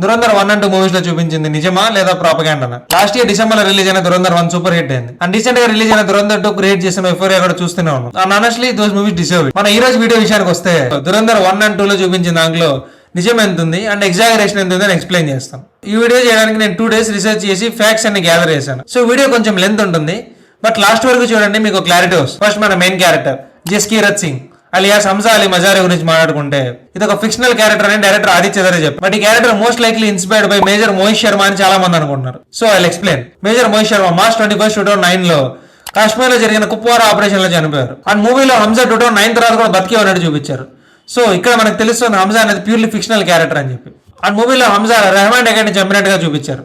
Dhurandhar 1 and 2 movies లో చూపించింది నిజమా లేదా ప్రాపగాండానా? లాస్ట్ ఇయర్ డిసెంబర్ లో రిలీజ్ అయిన దురంధర్ 1 సూపర్ హిట్ అయింది. అండ్ రీసెంట్ గా రిలీజ్ అయిన దురంధర్ 2 క్రియేట్ చేసిన ఎఫోరియా కూడా చూస్తూనే ఉన్నాం. And honestly those movies deserve. మన ఈ రోజు వీడియో విషయానికి వస్తే దురంధర్ 1 and 2 లో చూపించిన దాంట్లో నిజం ఎంత ఉంది అండ్ ఎగ్జాగరేషన్ ఎంత ఉంది అని ఎక్స్ప్లెయిన్ చేస్తాను. ఈ వీడియో చేయడానికి నేను 2 days రీసెర్చ్ చేసి ఫ్యాక్ట్స్ అన్ని గ్యాదర్ చేశాను. సో వీడియో కొంచెం లెంత్ ఉంటుంది, బట్ లాస్ట్ వరకు చూడండి, మీకు క్లారిటీ వస్తుంది. ఫస్ట్ మన main character Jaskirat Singh alias Hamza Ali Mazari గురించి మాట్లాడుకుంటే, ఇది ఒక ఫిక్షనల్ క్యారెక్టర్ అని డైరెక్టర్ ఆదిత్య ధరే చెప్పారు. బట్ ఈ character most likely inspired by Major Mohit Sharma అని చాలా మంది అనుకుంటున్నారు. So I explain. Major Mohit Sharma March 21, 2009 లో కాశ్మీర్ లో జరిగిన కుప్వారా ఆపరేషన్ లో చనిపోయారు. అండ్ మూవీలో హంజా 2009 తర్వాత కూడా బతికే ఉన్నట్టు చూపించారు. సో ఇక్కడ మనకు తెలుస్తుంది హంజా అనేది ప్యూర్లీ ఫిక్షనల్ క్యారెక్టర్ అని చెప్పి. అండ్ మూవీలో హంజా రెహమాన్ డెగేట్ ని చంపినట్టుగా చూపించారు.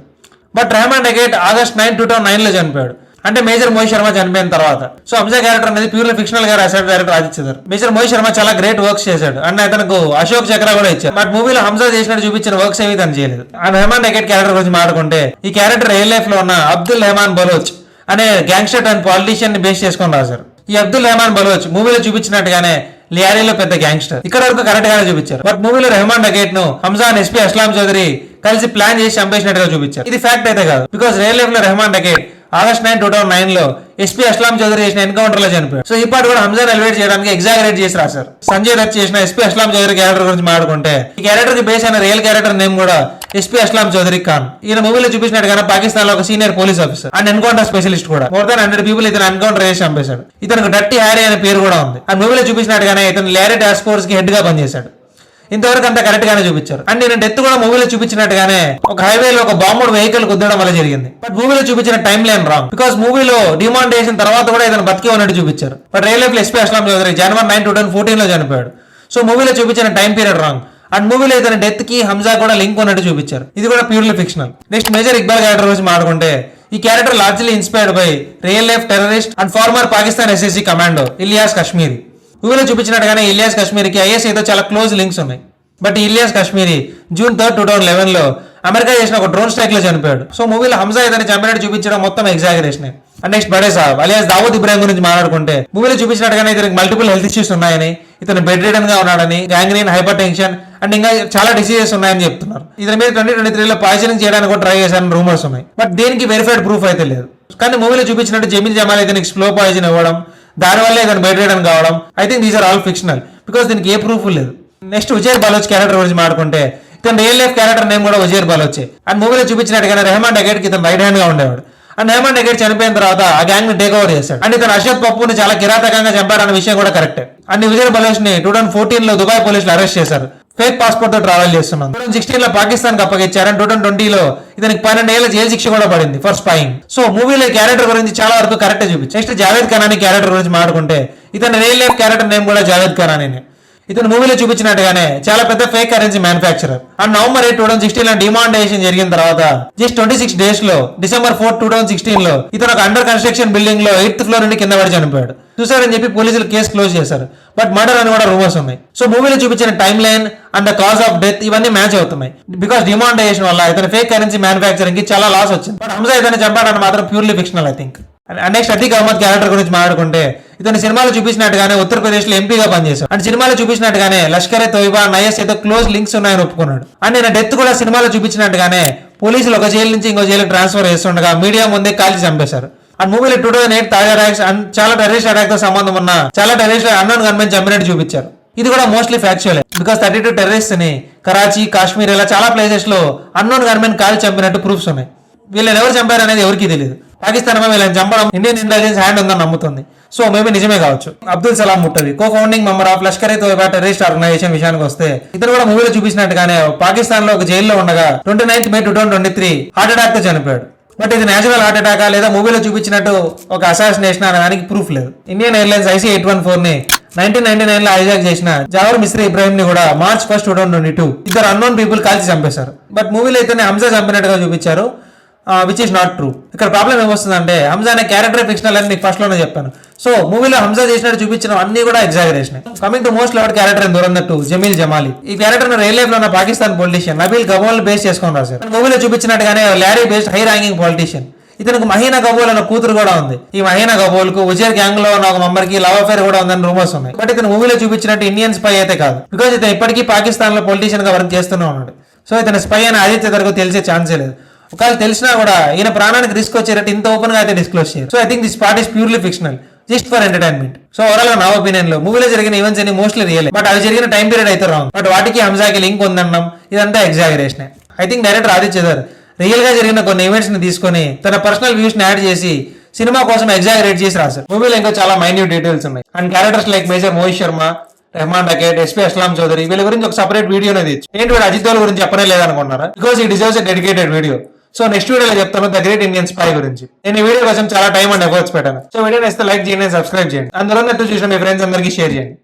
బట్ రెహమాన్ డెగేట్ ఆగస్ట్ 9, 2009 లో చనిపోయాడు, అంటే మేజర్ మోహిత్ శర్మ చనిపోయిన తర్వాత. సో హంజా క్యారెక్టర్ అనేది ప్యూర్లీ ఫిక్షనల్ గా రాశాడు డైరెక్టర్ ఆదిత్య ధర్. మేజర్ మోహిత్ శర్మ చాలా గ్రేట్ వర్క్స్ చేశాడు అండ్ అతనికి అశోక్ చక్ర కూడా ఇచ్చారు. బట్ మూవీలో హంజా చేసినట్టు చూపించిన వర్క్స్ ఏవి తను చేయలేదు. అండ్ రెహమాన్ డెగేట్ క్యారెక్టర్ గురించి మాట్లాడుకుంటే, ఈ క్యారెక్టర్ రియల్ లైఫ్ లో ఉన్న అబ్దుల్ రెహమాన్ బలోచ్ అనే గ్యాంగ్స్టర్ అండ్ పాలిటీషియన్ ని బేస్ చేసుకొని రాశారు. ఈ అబ్దుల్ రెహమాన్ బలోచ్ మూవీలో చూపించినట్టుగానే లియారీలో పెద్ద గ్యాంగ్స్టర్. ఇక్కడ వరకు కరెక్ట్ గానే చూపించారు. బట్ మూవీలో రెహమాన్ డగేట్ ను హంజా ఎస్పీ అస్లాం చౌదరి కలిసి ప్లాన్ చేసి చంపేసినట్టుగా చూపించారు. ఇది ఫ్యాక్ట్ అయితే కాదు, బికాస్ రియల్ లైఫ్ లో రెహమాన్ డగేట్ ఆగస్ట్ 9, 2009 లో ఎస్పీ అస్లాం చౌదరి చేసిన ఎన్కౌంటర్ లో చనిపోయాడు. సో ఈ పార్ట్ కూడా హంజాని ఎలివేట్ చేయడానికి ఎగ్జాగరేట్ చేసి రాశారు. సంజయ్ దత్ చేసిన ఎస్పీ అస్లాం చౌదరి క్యారెక్టర్ గురించి మాట్లాడుకుంటే, ఈ క్యారెక్టర్ కి బేస్ అయిన రియల్ క్యారెక్టర్ నేమ్ కూడా ఎస్పీ అస్లాం చౌదరి ఖాన్. ఈయన మూవీలో చూపించినట్టుగా పాకిస్తాన్ లో ఒక senior police officer and encounter specialist కూడా. మోర్ దాన్ 100 people ఇతను ఎన్కౌంటర్ చేసి చంపేశాడు. ఇతనికి డర్టీ హ్యారీ అనే పేరు కూడా ఉంది. ఆ మూవీలో చూపించినట్టుగానే ఇతను ల్యారీ టాస్క్ ఫోర్స్ కి హెడ్ గా పనిచేశాడు. ఇంతవరకు అంతా కరెక్ట్ గానే చూపించారు. అండ్ నేను డెత్ కూడా మూవీలో చూపించినట్టుగానే ఒక హైవేలో ఒక బాంబుడు వెహికల్ గుద్దడం వల్ల జరిగింది. బట్ మూవీలో చూపించిన టైం లైన్ రాంగ్, బికాస్ మూవీలో డిమాండేషన్ తర్వాత కూడా ఇతను బతికే ఉన్నట్టు చూపించారు. బట్ రియల్ లైఫ్ లో ఎస్పీ అస్లాం చౌదరి జనవరి 9, 2014 లో చనిపోయాడు. సో మూవీలో చూపించిన టైం పీరియడ్ రాంగ్. అండ్ మూవీలో ఇతని డెత్ కి హంజా కూడా లింక్ ఉన్నట్టు చూపించారు. ఇది కూడా purely fictional. Next major Iqbal character గురించి మాట్లాడుకుంటే, ఈ character largely inspired by real life terrorist and former Pakistan SSC commando Ilyas Kashmiri. మూవీలో చూపించినట్టుగానే ఇలియాస్ కశ్మీరీకి ఐఎస్ఐతో చాలా క్లోజ్ లింక్స్ ఉన్నాయి. బట్ ఇలియాస్ కశ్మీరీ జూన్ 3, 2011 లో అమెరికా చేసిన ఒక డ్రోన్ స్ట్రైక్ లో చనిపోయాడు. సో మూవీలో హంజా ఇతని చంపినట్టు చూపించడం మొత్తం ఎగ్జాగరేషన్. అండ్ నెక్స్ట్ బడే సాబ్ అలియాస్ దావూద్ ఇబ్రాహిం గురించి మాట్లాడుకుంటే, మూవీలో చూపించినట్టుగానే ఇతనికి మల్టిపుల్ హెల్త్ ఇష్యూస్ ఉన్నాయని, ఇతను బెడ్ రిడన్ గా ఉన్నాడని, గ్యాంగ్రీన్, హైపర్ టెన్షన్ అండ్ ఇంకా చాలా డిసీజెస్ ఉన్నాయని చెప్తున్నారు. ఇతని మీద 2023 లో పాయిజనింగ్ చేయడానికి కూడా ట్రై చేశారని రూమర్స్ ఉన్నాయి. బట్ దీనికి వెరిఫైడ్ ప్రూఫ్ అయితే లేదు. కానీ మూవీలో చూపించినట్టు జమీల్ జమాల్ ఇతనికి స్లో పాయిజన్ ఇవ్వడం, దానివల్ల ఇతను బెడ్ రిడన్ కావడం, I think these are all fictional, because దీనికి ఏ ప్రూఫ్ లేదు. నెక్స్ట్ ఉజైర్ బాలోచ్ క్యారెక్టర్ గురించి మాట్లాడుకుంటే, ఇతను రియల్ లైఫ్ క్యారెక్టర్ నేమ్ కూడా ఉజైర్ బాలోచే. అండ్ మూవీలో చూపించినట్టుగానే రెహమాన్ డగేట్ కి ఇతను రైట్ హ్యాండ్ గా ఉండేవాడు. అండ్ రెహమాన్ డగేట్ చనిపోయిన తర్వాత ఆ గ్యాంగ్ ని టేక్ ఓవర్ చేశాడు. అండ్ ఇతను అర్షద్ పప్పుని చాలా కిరాతకంగా చంపారన్న విషయం కూడా కరెక్టే. అండ్ ఉజైర్ బాలోచ్ ని 2014 లో దుబాయ్ పోలీసులు అరెస్ట్ చేశారు. ఫేక్ పాస్పోర్ట్ తో ట్రావెల్ చేస్తున్నాం. 2016 లో పాకిస్తాన్ కి అప్పగించారు. అండ్ 2020 లో ఇతనికి 12 ఏళ్ల జైలు శిక్ష కూడా పడింది ఫర్ స్పైయింగ్. సో మూవీలో క్యారెక్టర్ గురించి చాలా వరకు కరెక్ట్ చూపించి. నెక్స్ట్ జావేద్ ఖానాని క్యారెక్టర్ గురించి మాట్లాడుకుంటే, ఇతని రియల్ లైఫ్ క్యారెక్టర్ నేమ్ కూడా జావేద్ ఖానాని. ఇతను మూవీలో చూపించినట్టుగానే చాలా పెద్ద fake currency manufacturer. And November 8, 2016 లో డిమాండేషన్ జరిగిన తర్వాత జస్ట్ 26 days లో డిసెంబర్ 4, 2016 లో ఇతను ఒక అండర్ కన్స్ట్రక్షన్ బిల్డింగ్ లో 8th floor నుండి కింద పడి చనిపోయాడు. చూసారని చెప్పి పోలీసులు కేసు క్లోజ్ చేశారు. బట్ మర్డర్ అని కూడా రూమర్స్ ఉన్నాయి. సో మూవీలో చూపించిన time line and the cause of death ఇవన్నీ మ్యాచ్ అవుతున్నాయి. బికాస్ డిమాండేషన్ వల్ల ఇతను ఫేక్ కరెన్సీ మ్యానుఫ్యాక్చరింగ్ కి చాలా లాస్ వచ్చింది. బట్ హంజా ఇతను చంపాడని మాత్రం purely fictional I think. And next Atiq Ahmad character గురించి మాట్లాడుకుంటే, ఇతను సినిమాలో చూపించినట్టుగానే ఉత్తరప్రదేశ్ లో ఎంపీగా పనిచేశాడు. అండ్ సినిమాలో చూపించినట్టుగానే లష్కర్ తోయిబా, ఐఎస్ ఏదో క్లోజ్ లింక్స్ ఉన్నాయని ఒప్పుకున్నాడు. అండ్ నేను డెత్ కూడా సినిమాలో చూపించినట్టుగానే పోలీసులు ఒక జైలు నుంచి ఇంకో జైలు ట్రాన్స్ఫర్ చేస్తుండగా మీడియా ముందే కాల్చి చంపేశారు. అండ్ మూవీలో 2008 తాజా అటాక్స్ అండ్ చాలా టెర్రరిస్ట్ అటాక్ తో సంబంధం ఉన్న చాలా టెర్రరిస్ట్ అన్నోన్ గన్మెన్ చంపినట్టు చూపించారు. ఇది కూడా మోస్ట్లీ ఫ్యాక్చువల్, బికాస్ 32 టెర్రరిస్ట్ ని కరాచీ, కాశ్మీర్ ఇలా చాలా ప్లేసెస్ లో అన్నోన్ గన్మెన్ కాల్ చంపినట్టు ప్రూఫ్స్ ఉన్నాయి. వీళ్ళని ఎవరు చంపారు అనేది ఎవరికి తెలియదు. పాకిస్తాన్ వీళ్ళని చంపడం ఇండియన్ ఇంటెలిజెన్స్ హ్యాండ్ ఉందని నమ్ముతుంది. సో మేబీ నిజమే కావచ్చు. Abdul Salam Muttavi co founding member of Lashkar Taiba terrorist organization విషయానికి వస్తే, ఇతను కూడా మూవీలో చూపించినట్టుగానే పాకిస్తాన్ లో ఒక జైల్లో ఉండగా 29th May 2023 హార్ట్ అటాక్ తో చనిపోయాడు. బట్ ఇది నేచురల్ హార్ట్ అటాక్ లేదా మూవీలో చూపించినట్టు ఒక అసాసినేషన్ అనే దానికి ప్రూఫ్ లేదు. ఇండియన్ ఎయిర్లైన్స్ IC-814 ని 1999 లో హైజాక్ చేసిన జావర్ మిస్రీ ఇబ్రాహిం ని కూడా March 1, 2022 ఇద్దరు అన్నోన్ పీపుల్ కాల్చి చంపేశారు. బట్ మూవీలో ఇతన్ని హంజా చంపినట్టుగా చూపించారు, విచ్ ఇస్ నాట్ ట్రూ. ఇక్కడ ప్రాబ్లం ఏమొస్తుందంటే, హంజా అనే క్యారెక్టర్ ఫిక్షనల్ అని మీకు ఫస్ట్ లోనే చెప్పాను. సో మూవీలో హంజా చేసినట్టు చూపించిన అన్ని కూడా exaggeration. Coming to most loved character in Dhurandhar 2, Jameel Jamali. ఈ క్యారెక్టర్ రెయిల్ లైఫ్ లో ఉన్న పాకిస్తాన్ పొలిటీషియన్ నబీల్ గబోల్ బేస్ చేసుకొని రాశారు. మూవీలో చూపించినట్టుగానే Lyari based high ranking politician. ఇతనికి మహీనా గబోల్ అన్న కూతురు కూడా ఉంది. ఈ మహీనా గబోల్ కు ఉజైర్ గ్యాంగ్ లో ఉన్న ఒక మెంబర్ కి లవ్ అఫేర్ కూడా ఉందని రూమర్స్ ఉన్నాయి. బట్ ఇతను మూవీలో చూపించినట్టు ఇండియన్ స్పై అయితే కాదు, బికాజ్ ఇతను ఇప్పటికీ పాకిస్తాన్ లో పొలిటీషియన్ గా వర్క్ చేస్తూనే ఉన్నాడు. సో ఇతను స్పై అని ఆదిత్య వరకు తెలిసే ఛాన్సే లేదు. ఒకవేళ తెలిసినా కూడా ఈయన ప్రాణానికి రిస్క్ వచ్చేటట్టు ఇంత ఓపెన్ గా అయితే డిస్క్లోజ్ చేయరు. So I think this part is purely fictional, just for entertainment. So overall నా ఒపీనియన్ లో మూవీలో జరిగిన ఈవెంట్స్ అన్ని మోస్ట్లీ రియల్, బట్ అవి జరిగిన టైం పీరియడ్ అయితే రాంగ్. బట్ వాటికి హంజాకి లింక్ ఉందన్నాం, ఇదంతా exaggeration. I think director Aditya real గా జరిగిన కొన్ని ఈవెంట్స్ ని తీసుకొని తన పర్సనల్ వ్యూస్ ని యాడ్ చేసి సినిమా కోసం ఎగ్జాగరేట్ చేసి రాశారు. మూవీలో ఇంకా చాలా మైన్యూట్ డీటెయిల్స్ ఉన్నాయి. And characters like Major Mohit Sharma, Rehman Dakait, SP Aslam Chaudhary, వీళ్ళ గురించి ఒక సపరేట్ వీడియో అనేది ఏంటి వీడు అజిత్ దోవల్ గురించి చెప్పనే లేదనుకుంటున్నారా? బికాస్ ఈ deserves a dedicated video. So next వీడియోలో చెప్తాను ద గ్రేట్ ఇండియన్ స్పై గురించి. నేను ఈ వీడియో కోసం చాలా టైం అండ్ ఎఫర్ట్స్ పెట్టాను. సో వీడియో నేస్తే లైక్ చేయండి, సబ్స్క్రైబ్ చేయండి, అందులో చూసిన మీ ఫ్రెండ్స్ అందరికీ షేర్ చేయండి.